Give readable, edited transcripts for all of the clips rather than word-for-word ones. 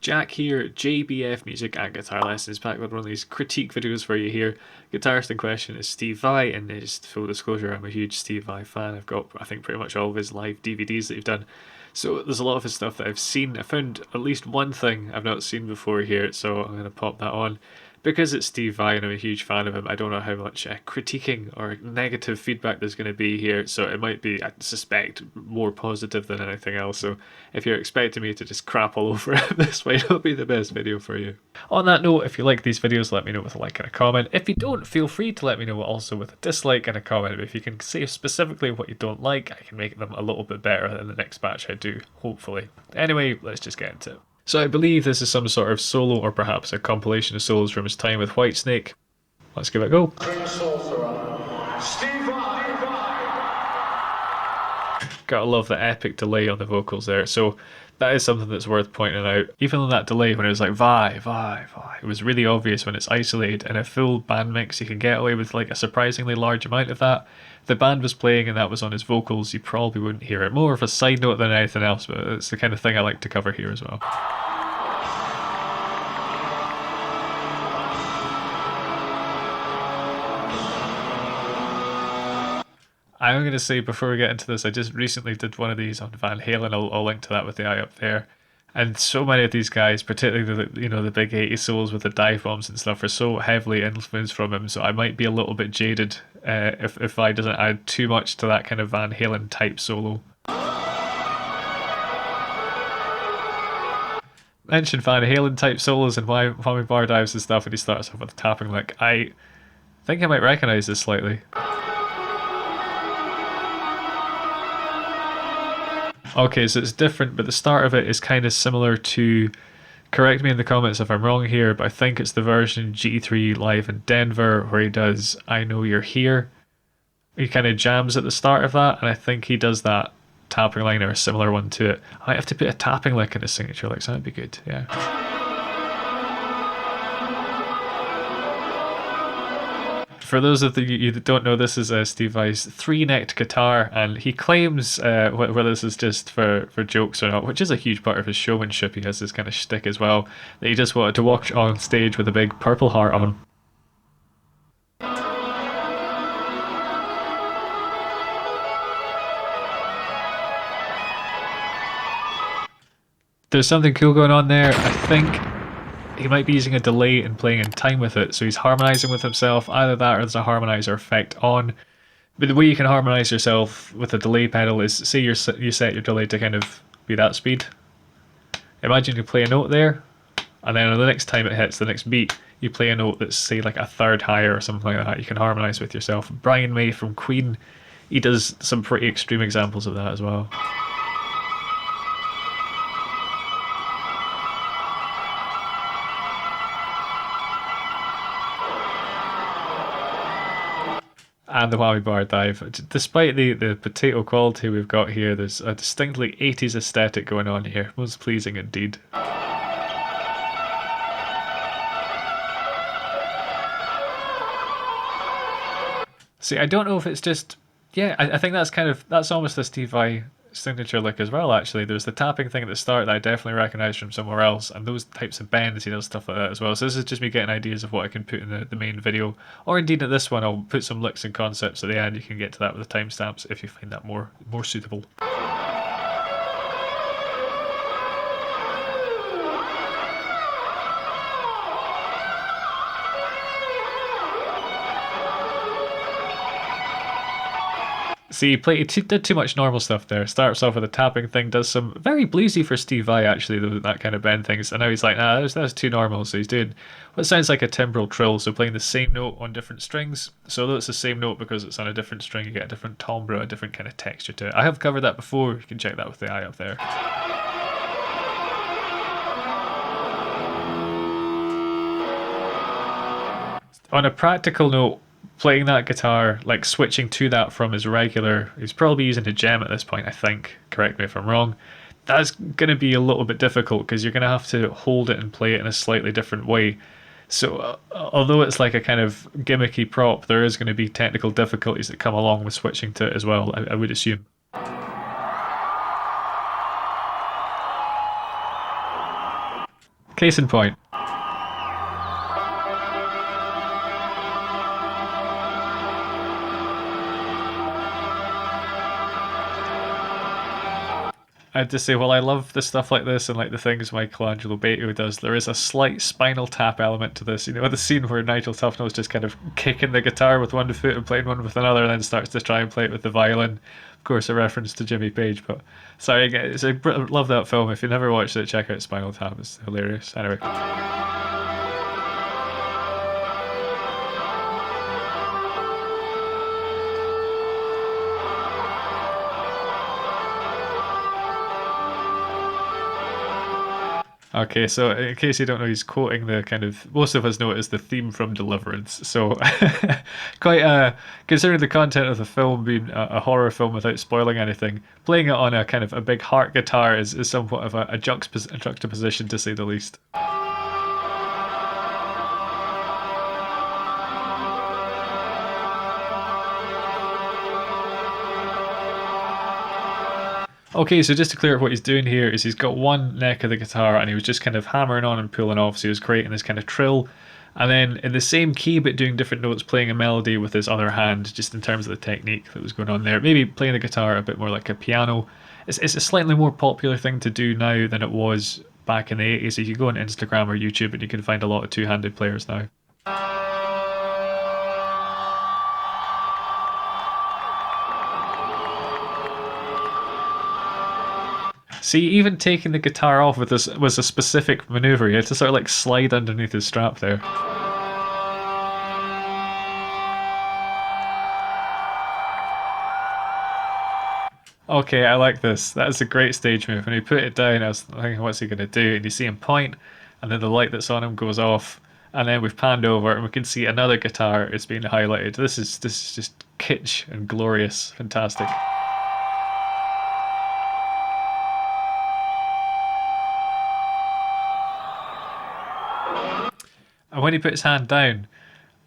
Jack here, JBF Music and Guitar Lessons, back with one of these critique videos for you here. Guitarist in question is Steve Vai, and just full disclosure, I'm a huge Steve Vai fan. I've got, I think, pretty much all of his live DVDs that he's done. So there's a lot of his stuff that I've seen. I found at least one thing I've not seen before here, so I'm going to pop that on. Because it's Steve Vai and I'm a huge fan of him, I don't know how much critiquing or negative feedback there's going to be here, so it might be, I suspect, more positive than anything else. So if you're expecting me to just crap all over it, this might not be the best video for you. On that note, if you like these videos, let me know with a like and a comment. If you don't, feel free to let me know also with a dislike and a comment. If you can say specifically what you don't like, I can make them a little bit better in the next batch I do, hopefully. Anyway, let's just get into it. So I believe this is some sort of solo or perhaps a compilation of solos from his time with Whitesnake. Let's give it a go. Steve Vai. Gotta love the epic delay on the vocals there. So that is something that's worth pointing out. Even on that delay when it was like Vai, Vai, Vai, it was really obvious when it's isolated. In a full band mix you can get away with like a surprisingly large amount of that. If the band was playing and that was on his vocals, you probably wouldn't hear it. More of a side note than anything else, but it's the kind of thing I like to cover here as well. I'm going to say before we get into this, I just recently did one of these on Van Halen. I'll link to that with the eye up there. And so many of these guys, particularly the big 80s solos with the dive bombs and stuff, are so heavily influenced from him. So I might be a little bit jaded if I doesn't add too much to that kind of Van Halen type solo. Mentioned Van Halen type solos and why he bar dives and stuff, and he starts off with a tapping lick. I think I might recognise this slightly. Okay, so it's different, but the start of it is kind of similar to, correct me in the comments if I'm wrong here, but I think it's the version G3 live in Denver where he does I Know You're Here. He kind of jams at the start of that, and I think he does that tapping line or a similar one to it. I might have to put a tapping lick in his signature licks, that'd be good, yeah. For those of you that don't know, this is Steve Vai's three-necked guitar, and he claims, whether this is just for jokes or not, which is a huge part of his showmanship, he has this kind of shtick as well, that he just wanted to walk on stage with a big purple heart on. There's something cool going on there. I think he might be using a delay and playing in time with it, so he's harmonizing with himself. Either that or there's a harmonizer effect on. But the way you can harmonize yourself with a delay pedal is, say you set your delay to kind of be that speed. Imagine you play a note there, and then on the next time it hits the next beat, you play a note that's, say, like a third higher or something like that. You can harmonize with yourself. Brian May from Queen, he does some pretty extreme examples of that as well. And the whammy bar dive. Despite the potato quality we've got here, there's a distinctly 80s aesthetic going on here. Most pleasing indeed. See, I don't know if it's just... Yeah, I think that's almost a Steve Vai signature lick as well, actually. There's the tapping thing at the start that I definitely recognise from somewhere else, and those types of bends, he does stuff like that as well. So this is just me getting ideas of what I can put in the main video, or indeed at this one I'll put some licks and concepts at the end. You can get to that with the timestamps if you find that more suitable. See, he did too much normal stuff there. Starts off with a tapping thing, does some very bluesy for Steve Vai actually, that kind of bend things, and now he's like, nah, that's too normal, so he's doing what sounds like a Trimbral trill, so playing the same note on different strings. So although it's the same note, because it's on a different string, you get a different timbre, a different kind of texture to it. I have covered that before, you can check that with the eye up there. On a practical note, playing that guitar, like switching to that from his regular, he's probably using a gem at this point, I think, correct me if I'm wrong, that's going to be a little bit difficult because you're going to have to hold it and play it in a slightly different way. So although it's like a kind of gimmicky prop, there is going to be technical difficulties that come along with switching to it as well, I would assume. Case in point. I had to say, well, I love the stuff like this and like the things Michelangelo Beto does. There is a slight Spinal Tap element to this. You know, the scene where Nigel Tufnell's just kind of kicking the guitar with one foot and playing one with another, and then starts to try and play it with the violin. Of course, a reference to Jimmy Page, but sorry, I love that film. If you never watched it, check out Spinal Tap. It's hilarious. Anyway. Okay, so in case you don't know, he's quoting the kind of, most of us know it as the theme from Deliverance. So, quite considering the content of the film being a horror film without spoiling anything, playing it on a kind of a big heart guitar is somewhat of a juxtaposition to say the least. Okay, so just to clear up what he's doing here is he's got one neck of the guitar and he was just kind of hammering on and pulling off, so he was creating this kind of trill, and then in the same key but doing different notes, playing a melody with his other hand, just in terms of the technique that was going on there. Maybe playing the guitar a bit more like a piano. It's a slightly more popular thing to do now than it was back in the 80s. You can go on Instagram or YouTube and you can find a lot of two-handed players now. See, even taking the guitar off with this was a specific maneuver. You had to sort of like slide underneath his strap there. Okay, I like this. That is a great stage move. When he put it down, I was thinking, what's he going to do? And you see him point, and then the light that's on him goes off, and then we've panned over, and we can see another guitar is being highlighted. This is just kitsch and glorious, fantastic. And when he put his hand down,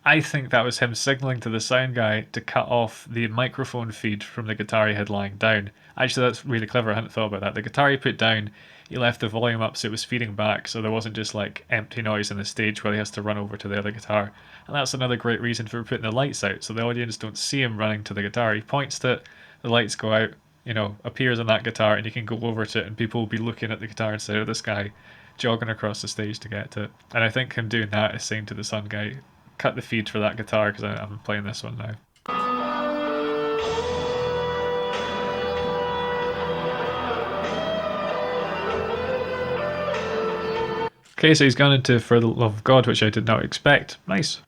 I think that was him signaling to the sound guy to cut off the microphone feed from the guitar he had lying down. Actually, that's really clever. I hadn't thought about that. The guitar he put down, he left the volume up so it was feeding back, so there wasn't just like empty noise in the stage where he has to run over to the other guitar. And that's another great reason for putting the lights out, so the audience don't see him running to the guitar. He points to it, the lights go out, appears on that guitar, and you can go over to it, and people will be looking at the guitar instead of this guy jogging across the stage to get to it. And I think him doing that is saying to the sound guy, cut the feed for that guitar because I'm playing this one now. Okay, so he's gone into For the Love of God, which I did not expect. Nice.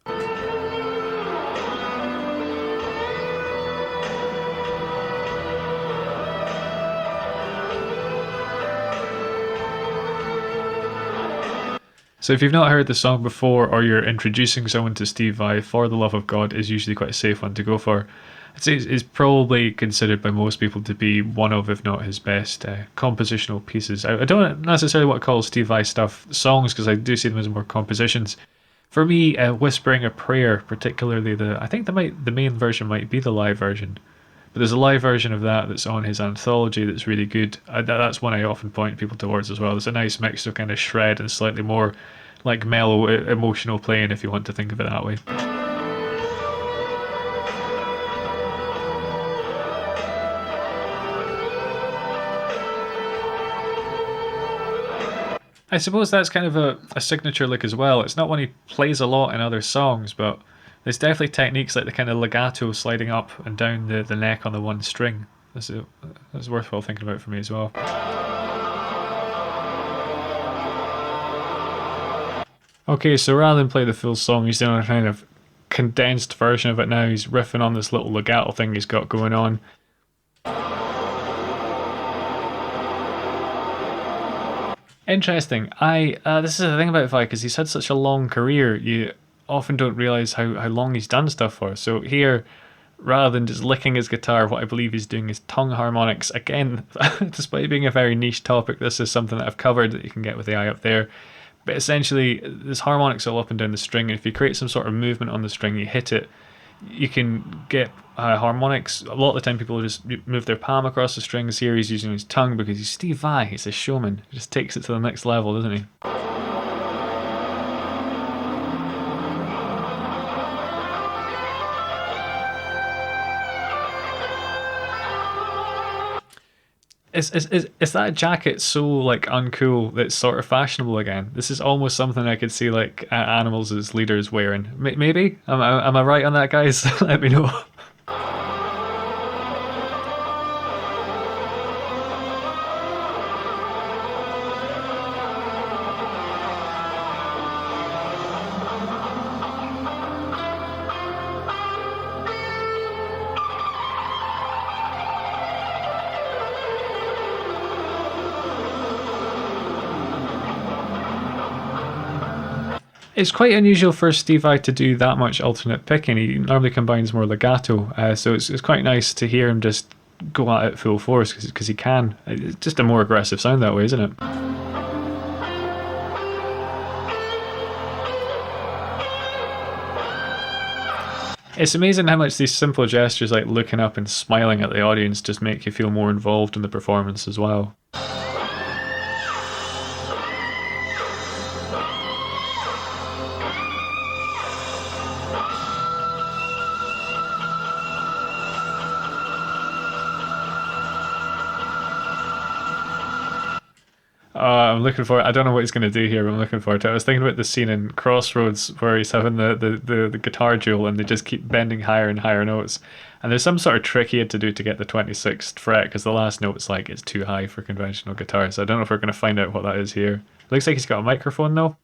So if you've not heard the song before, or you're introducing someone to Steve Vai, For the Love of God is usually quite a safe one to go for. I'd say it's probably considered by most people to be one of, if not his best, compositional pieces. I don't necessarily want to call Steve Vai stuff songs, because I do see them as more compositions. For me, Whispering a Prayer, particularly I think the main version might be the live version. But there's a live version of that's on his anthology that's really good. That's one I often point people towards as well. There's a nice mix of kind of shred and slightly more like mellow, emotional playing, if you want to think of it that way. I suppose that's kind of a signature lick as well. It's not one he plays a lot in other songs, but there's definitely techniques like the kind of legato sliding up and down the neck on the one string. That's worthwhile thinking about for me as well. Okay, so rather than play the full song, he's doing a kind of condensed version of it now. He's riffing on this little legato thing he's got going on. Interesting. This is the thing about Vai, because he's had such a long career, you often don't realise how long he's done stuff for. So here, rather than just licking his guitar, what I believe he's doing is tongue harmonics. Again, despite being a very niche topic, this is something that I've covered that you can get with the eye up there. But essentially, there's harmonics all up and down the string, and if you create some sort of movement on the string, you hit it, you can get harmonics. A lot of the time people just move their palm across the strings. Here he's using his tongue because he's Steve Vai, he's a showman. He just takes it to the next level, doesn't he? Is that jacket so like uncool that's sort of fashionable again? This is almost something I could see like animals as leaders wearing. Maybe am I right on that, guys? Let me know. It's quite unusual for Steve Vai to do that much alternate picking. He normally combines more legato, so it's quite nice to hear him just go at it full force because he can. It's just a more aggressive sound that way, isn't it? It's amazing how much these simple gestures, like looking up and smiling at the audience, just make you feel more involved in the performance as well. I'm looking for. I don't know what he's going to do here, but I'm looking forward to it. I was thinking about the scene in Crossroads where he's having the guitar duel and they just keep bending higher and higher notes. And there's some sort of trick he had to do to get the 26th fret because the last note's like it's too high for conventional guitar. So I don't know if we're going to find out what that is here. Looks like he's got a microphone though.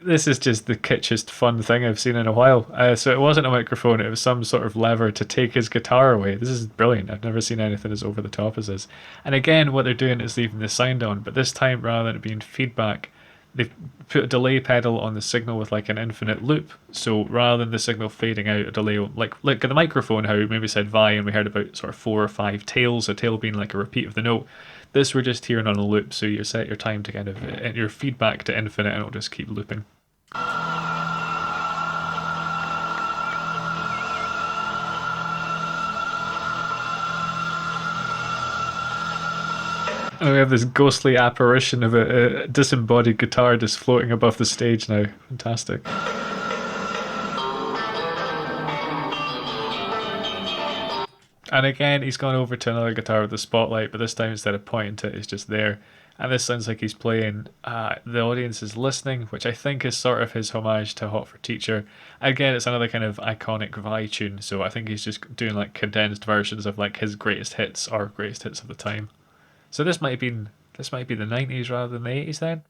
This is just the kitschest fun thing I've seen in a while. So it wasn't a microphone, it was some sort of lever to take his guitar away. This is brilliant. I've never seen anything as over the top as this. And again, what they're doing is leaving the sound on, but this time rather than it being feedback, they've put a delay pedal on the signal with like an infinite loop. So rather than the signal fading out, a delay like the microphone, how maybe said Vi, and we heard about sort of 4 or 5 tails, a tail being like a repeat of the note. This we're just hearing on a loop, so you set your time to kind of your feedback to infinite, and it'll just keep looping. And we have this ghostly apparition of a disembodied guitar just floating above the stage now. Fantastic. And again, he's gone over to another guitar with the spotlight, but this time instead of pointing to it, it's just there. And this sounds like he's playing. The audience is listening, which I think is sort of his homage to Hot for Teacher. Again, it's another kind of iconic Vi tune, so I think he's just doing like condensed versions of like his greatest hits or greatest hits of the time. So this might be the 90s rather than the 80s then.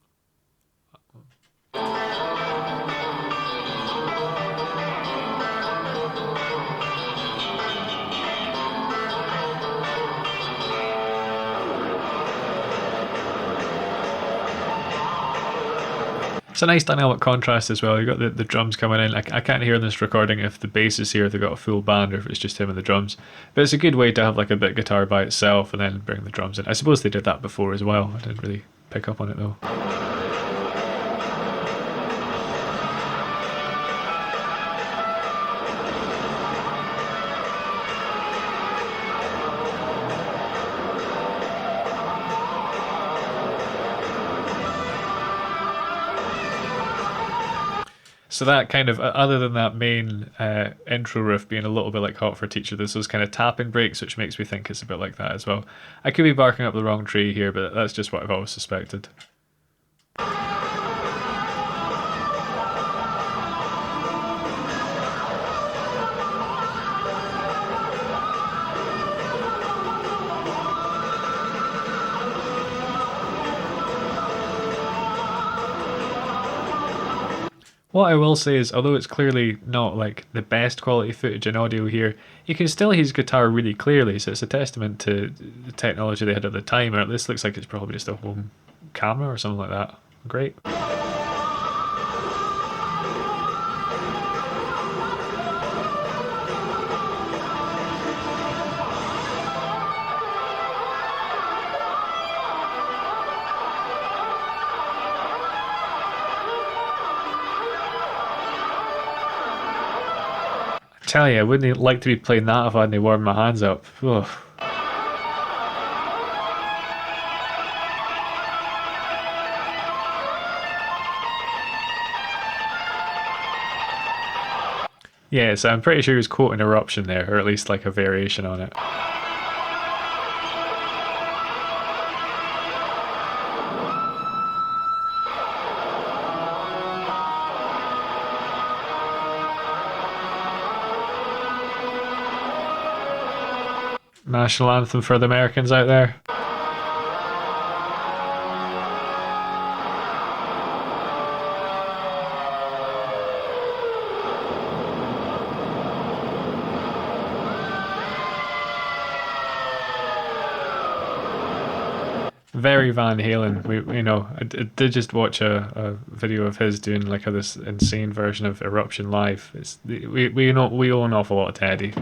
It's a nice dynamic contrast as well. You got the drums coming in. I can't hear in this recording if the bass is here, if they've got a full band, or if it's just him and the drums. But it's a good way to have like a bit of guitar by itself and then bring the drums in. I suppose they did that before as well. I didn't really pick up on it though. So that kind of, other than that main intro riff being a little bit like Hot for Teacher, there's those kind of tapping breaks, which makes me think it's a bit like that as well. I could be barking up the wrong tree here, but that's just what I've always suspected. What I will say is, although it's clearly not like the best quality footage in audio here, you can still hear his guitar really clearly, so it's a testament to the technology they had at the time, or this looks like it's probably just a home camera or something like that. Great. Tell you, I wouldn't like to be playing that if I hadn't warmed my hands up. Ugh. Yeah, so I'm pretty sure he was quoting Eruption there, or at least like a variation on it. National anthem for the Americans out there. Very Van Halen. I did just watch a video of his doing like this insane version of Eruption live. We owe an awful lot to Eddie.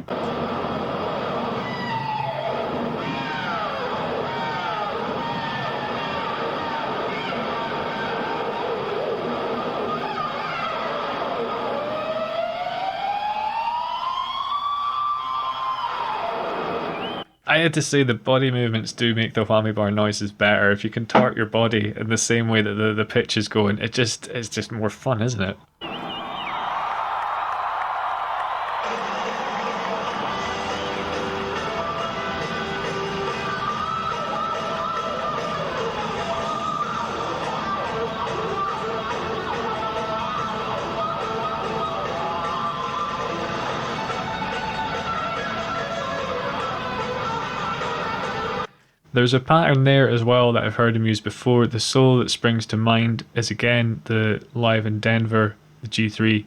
I had to say the body movements do make the whammy bar noises better. If you contort your body in the same way that the pitch is going, it's just more fun, isn't it? There's a pattern there as well that I've heard him use before. The solo that springs to mind is again the live in Denver, the G3,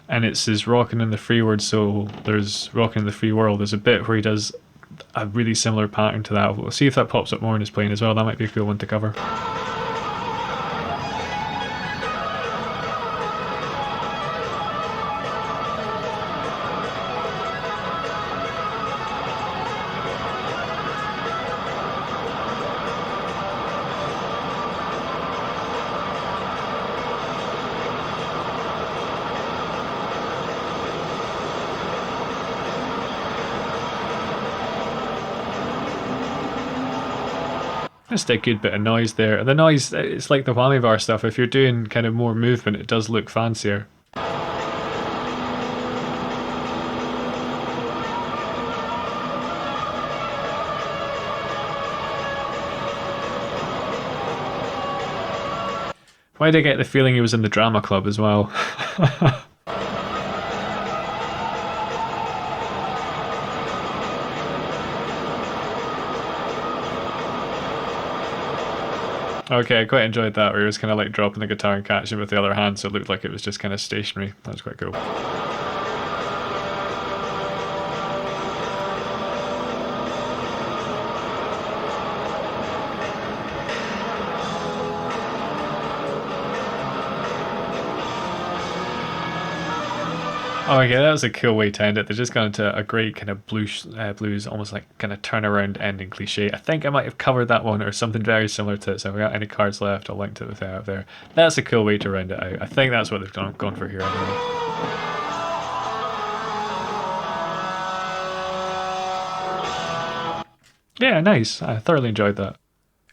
and it's his Rockin' in the Free World solo. There's Rockin' in the Free World. There's a bit where he does a really similar pattern to that. We'll see if that pops up more in his playing as well. That might be a cool one to cover. Just a good bit of noise there. And the noise, it's like the whammy bar stuff. If you're doing kind of more movement, it does look fancier. Why did I get the feeling he was in the drama club as well? Okay, I quite enjoyed that, where he was kind of like dropping the guitar and catching it with the other hand, so it looked like it was just kind of stationary. That was quite cool. Oh, okay, that was a cool way to end it. They just got into a great kind of blues, almost like kind of turnaround ending cliche. I think I might have covered that one or something very similar to it. So if we got any cards left, I'll link to it out there. That's a cool way to round it out. I think that's what they've gone for here anyway. Yeah, nice. I thoroughly enjoyed that.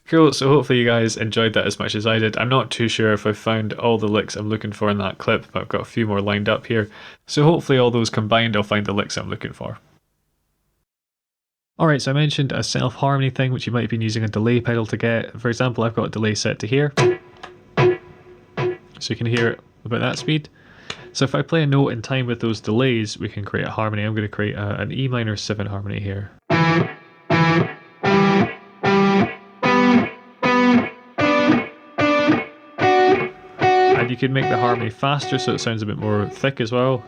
Cool, so hopefully you guys enjoyed that as much as I did. I'm not too sure if I've found all the licks I'm looking for in that clip, but I've got a few more lined up here. So hopefully all those combined, I'll find the licks I'm looking for. Alright, so I mentioned a self-harmony thing, which you might have been using a delay pedal to get. For example, I've got a delay set to here. So you can hear it about that speed. So if I play a note in time with those delays, we can create a harmony. I'm going to create an E minor 7 harmony here. And you can make the harmony faster so it sounds a bit more thick as well.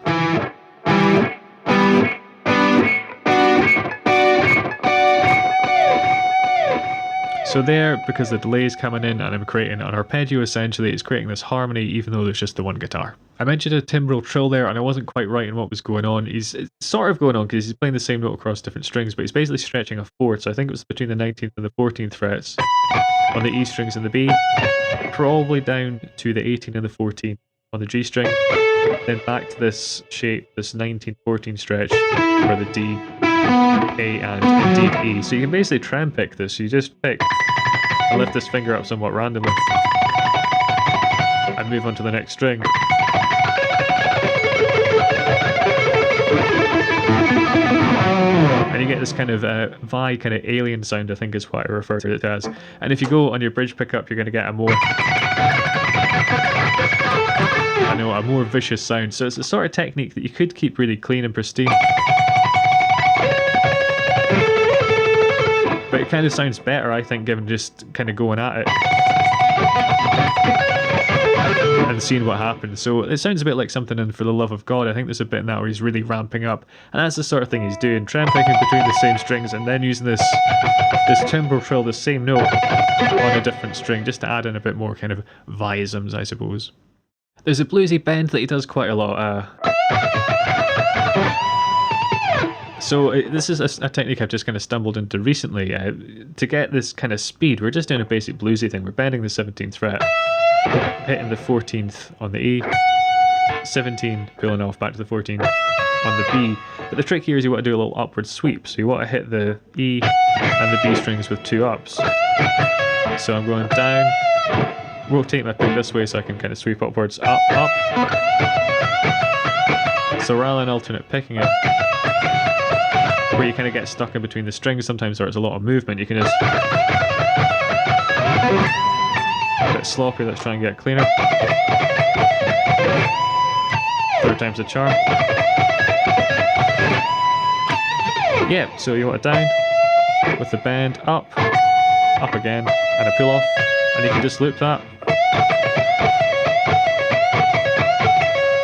So there, because the delay is coming in and I'm creating an arpeggio essentially, it's creating this harmony even though there's just the one guitar. I mentioned a timbral trill there and I wasn't quite right in what was going on. It's sort of going on because he's playing the same note across different strings, but he's basically stretching a fourth, so I think it was between the 19th and the 14th frets on the E strings and the B, probably down to the 18th and the 14th on the G string, then back to this shape, this 19-14 stretch for the D, A and indeed E. So you can basically trem pick this, so you just pick and lift this finger up somewhat randomly and move on to the next string. you get this kind of Vai kind of alien sound, I think is what I refer to it as. And if you go on your bridge pickup, you're going to get a more vicious sound. So it's the sort of technique that you could keep really clean and pristine, but it kind of sounds better, I think, given just kind of going at it and seeing what happens. So it sounds a bit like something in For the Love of God. I think there's a bit in that where he's really ramping up, and that's the sort of thing he's doing, trem picking between the same strings and then using this timbral trill, the same note on a different string, just to add in a bit more kind of Vai-isms, I suppose. There's a bluesy bend that he does quite a lot. So this is a technique I've just kind of stumbled into recently. To get this kind of speed, we're just doing a basic bluesy thing. We're bending the 17th fret, hitting the 14th on the E, 17, pulling off back to the 14 on the B. But the trick here is you want to do a little upward sweep. So you want to hit the E and the B strings with 2 ups. So I'm going down, rotate my pick this way so I can kind of sweep upwards, up, up. So rather than alternate picking it, where you kind of get stuck in between the strings sometimes, or it's a lot of movement, you can just a bit sloppy. Let's try and get cleaner. 3rd time's the charm. Yeah, so you want it down with the bend, up again, and a pull off, and you can just loop that.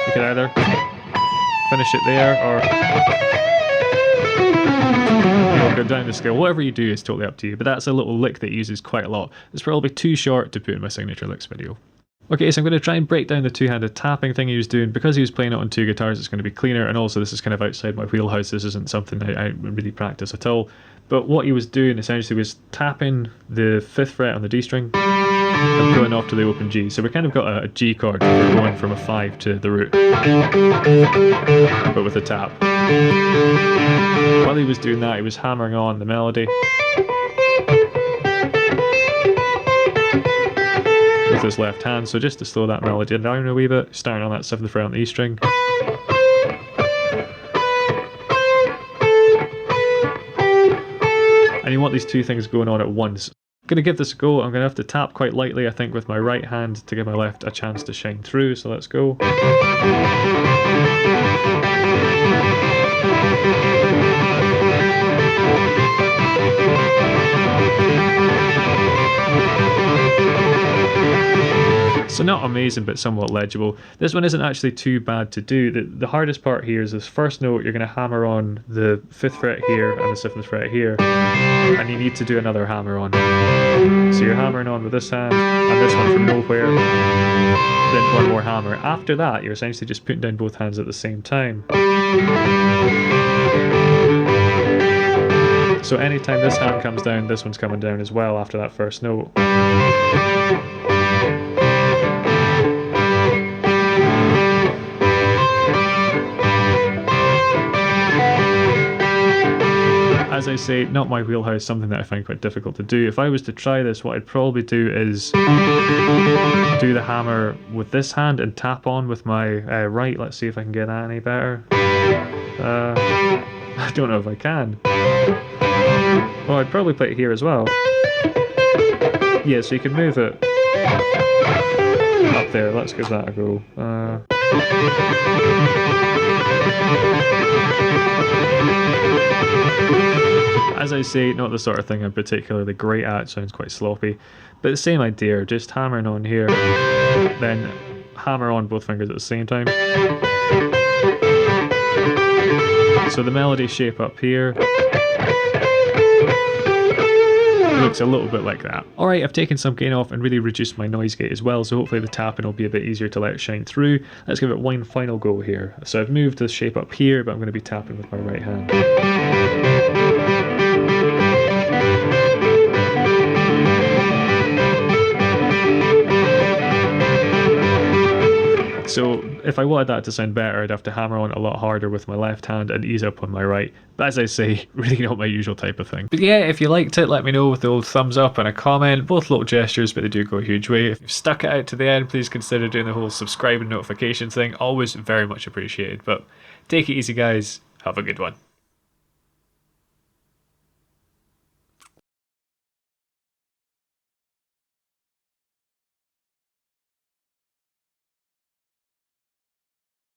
You can either finish it there or go down the scale. Whatever you do is totally up to you, but that's a little lick that he uses quite a lot. It's probably too short to put in my signature licks video. Okay, so I'm going to try and break down the two-handed tapping thing he was doing. Because he was playing it on 2 guitars, it's going to be cleaner, and also this is kind of outside my wheelhouse. This isn't something I really practice at all. But what he was doing essentially was tapping the 5th fret on the D string and going off to the open G. So we kind of got a G chord, we're going from a 5 to the root, but with a tap. While he was doing that, he was hammering on the melody with his left hand. So just to slow that melody down a wee bit, starting on that 7th fret on the E string. And you want these 2 things going on at once. I'm going to give this a go. I'm going to have to tap quite lightly, I think, with my right hand to give my left a chance to shine through. So let's go. So not amazing, but somewhat legible. This one isn't actually too bad to do. The hardest part here is this first note. You're going to hammer on the 5th fret here and the 7th fret here, and you need to do another hammer on. So you're hammering on with this hand and this one from nowhere, then one more hammer. After that, you're essentially just putting down both hands at the same time. So anytime this hand comes down, this one's coming down as well after that first note. As I say, not my wheelhouse, something that I find quite difficult to do. If I was to try this, what I'd probably do is do the hammer with this hand and tap on with my right. Let's see if I can get that any better. I don't know if I can. Well, I'd probably play it here as well. Yeah, so you can move it up there. Let's give that a go. As I say, not the sort of thing I'm particularly great at. It sounds quite sloppy, but the same idea, just hammering on here, then hammer on both fingers at the same time. So the melody shape up here looks a little bit like that. Alright, I've taken some gain off and really reduced my noise gate as well, so hopefully the tapping will be a bit easier to let it shine through. Let's give it one final go here. So I've moved the shape up here, but I'm going to be tapping with my right hand. So if I wanted that to sound better, I'd have to hammer on a lot harder with my left hand and ease up on my right. But as I say, really not my usual type of thing. But yeah, if you liked it, let me know with the old thumbs up and a comment. Both little gestures, but they do go a huge way. If you've stuck it out to the end, please consider doing the whole subscribe and notification thing. Always very much appreciated. But take it easy, guys. Have a good one.